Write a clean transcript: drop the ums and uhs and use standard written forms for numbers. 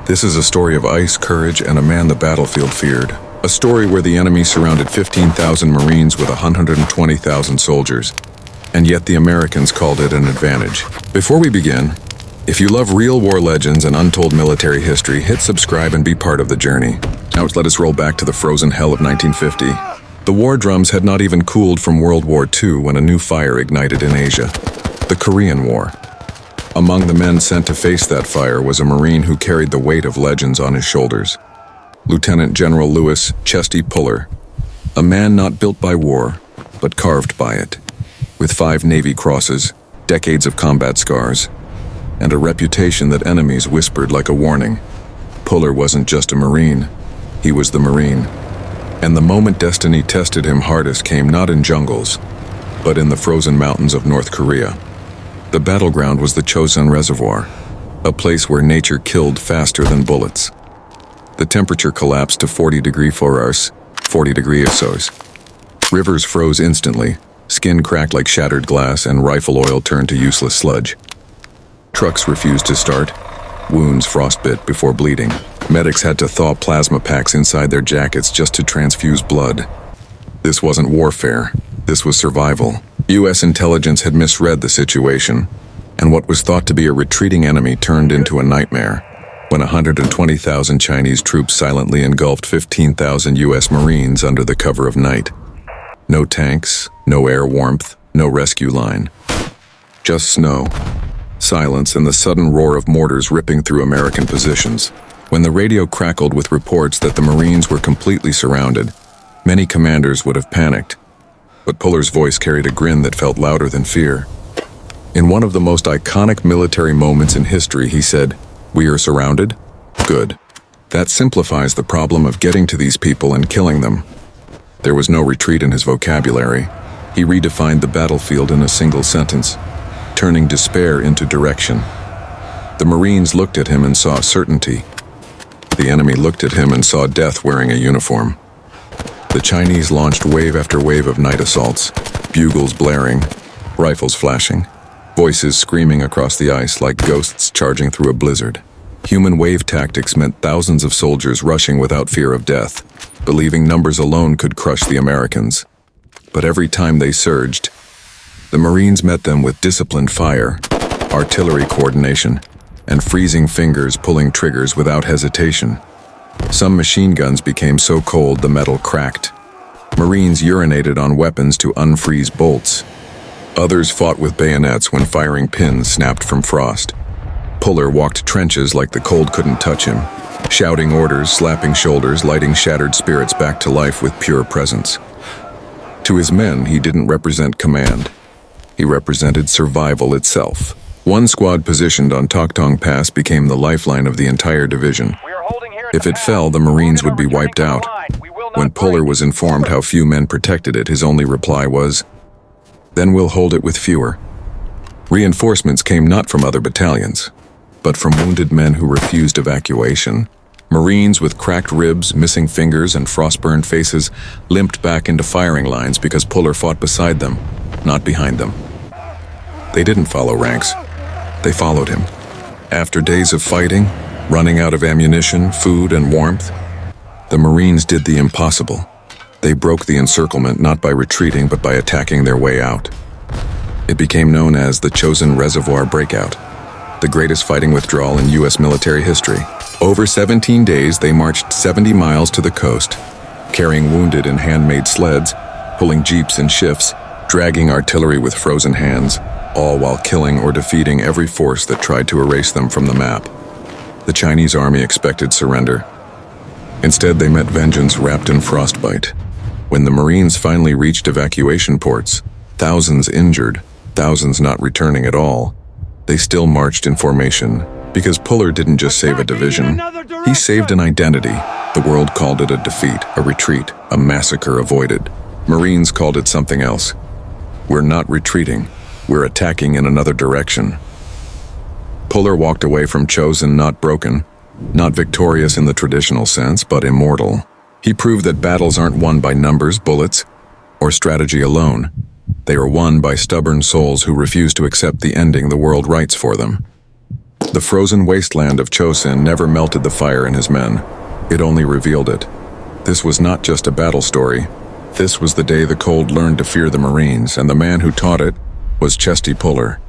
This is a story of ice, courage, and a man the battlefield feared. A story where the enemy surrounded 15,000 Marines with 120,000 soldiers, and yet the Americans called it an advantage. Before we begin, if you love real war legends and untold military history, hit subscribe and be part of the journey. Now let us roll back to the frozen hell of 1950. The war drums had not even cooled from World War II when a new fire ignited in Asia, the Korean War. Among the men sent to face that fire was a Marine who carried the weight of legends on his shoulders. Lieutenant General Louis Chesty Puller, a man not built by war, but carved by it. With 5 Navy crosses, decades of combat scars, and a reputation that enemies whispered like a warning. Puller wasn't just a Marine, he was the Marine. And the moment destiny tested him hardest came not in jungles, but in the frozen mountains of North Korea. The battleground was the Chosin Reservoir, a place where nature killed faster than bullets. The temperature collapsed to 40 degrees 40 degrees. Rivers froze instantly, skin cracked like shattered glass, and rifle oil turned to useless sludge. Trucks refused to start, wounds frostbit before bleeding. Medics had to thaw plasma packs inside their jackets just to transfuse blood. This wasn't warfare, this was survival. U.S. intelligence had misread the situation, and what was thought to be a retreating enemy turned into a nightmare when 120,000 Chinese troops silently engulfed 15,000 U.S. Marines under the cover of night. No tanks, no air warmth, no rescue line. Just snow, silence, and the sudden roar of mortars ripping through American positions. When the radio crackled with reports that the Marines were completely surrounded, many commanders would have panicked. But Puller's voice carried a grin that felt louder than fear. In one of the most iconic military moments in history, he said, "We are surrounded? Good. That simplifies the problem of getting to these people and killing them." There was no retreat in his vocabulary. He redefined the battlefield in a single sentence, turning despair into direction. The Marines looked at him and saw certainty. The enemy looked at him and saw death wearing a uniform. The Chinese launched wave after wave of night assaults, bugles blaring, rifles flashing, voices screaming across the ice like ghosts charging through a blizzard. Human wave tactics meant thousands of soldiers rushing without fear of death, believing numbers alone could crush the Americans. But every time they surged, the Marines met them with disciplined fire, artillery coordination, and freezing fingers pulling triggers without hesitation. Some machine guns became so cold the metal cracked. Marines urinated on weapons to unfreeze bolts. Others fought with bayonets when firing pins snapped from frost. Puller walked trenches like the cold couldn't touch him, shouting orders, slapping shoulders, lighting shattered spirits back to life with pure presence. To his men, he didn't represent command. He represented survival itself. One squad positioned on Toktong Pass became the lifeline of the entire division. If it fell, the Marines would be wiped out. When Puller was informed how few men protected it, his only reply was, "Then we'll hold it with fewer." Reinforcements came not from other battalions, but from wounded men who refused evacuation. Marines with cracked ribs, missing fingers, and frostburned faces limped back into firing lines because Puller fought beside them, not behind them. They didn't follow ranks. They followed him. After days of fighting, running out of ammunition, food, and warmth, the Marines did the impossible. They broke the encirclement not by retreating but by attacking their way out. It became known as the Chosin Reservoir Breakout, the greatest fighting withdrawal in U.S. military history. Over 17 days, they marched 70 miles to the coast, carrying wounded in handmade sleds, pulling jeeps in shifts, dragging artillery with frozen hands, all while killing or defeating every force that tried to erase them from the map. The Chinese army expected surrender. Instead, they met vengeance wrapped in frostbite. When the Marines finally reached evacuation ports, thousands injured, thousands not returning at all, they still marched in formation, because Puller didn't just save a division, he saved an identity. The world called it a defeat, a retreat, a massacre avoided. Marines called it something else. We're not retreating, we're attacking in another direction. Puller walked away from Chosin not broken, not victorious in the traditional sense, but immortal. He proved that battles aren't won by numbers, bullets, or strategy alone. They are won by stubborn souls who refuse to accept the ending the world writes for them. The frozen wasteland of Chosin never melted the fire in his men. It only revealed it. This was not just a battle story. This was the day the cold learned to fear the Marines, and the man who taught it was Chesty Puller.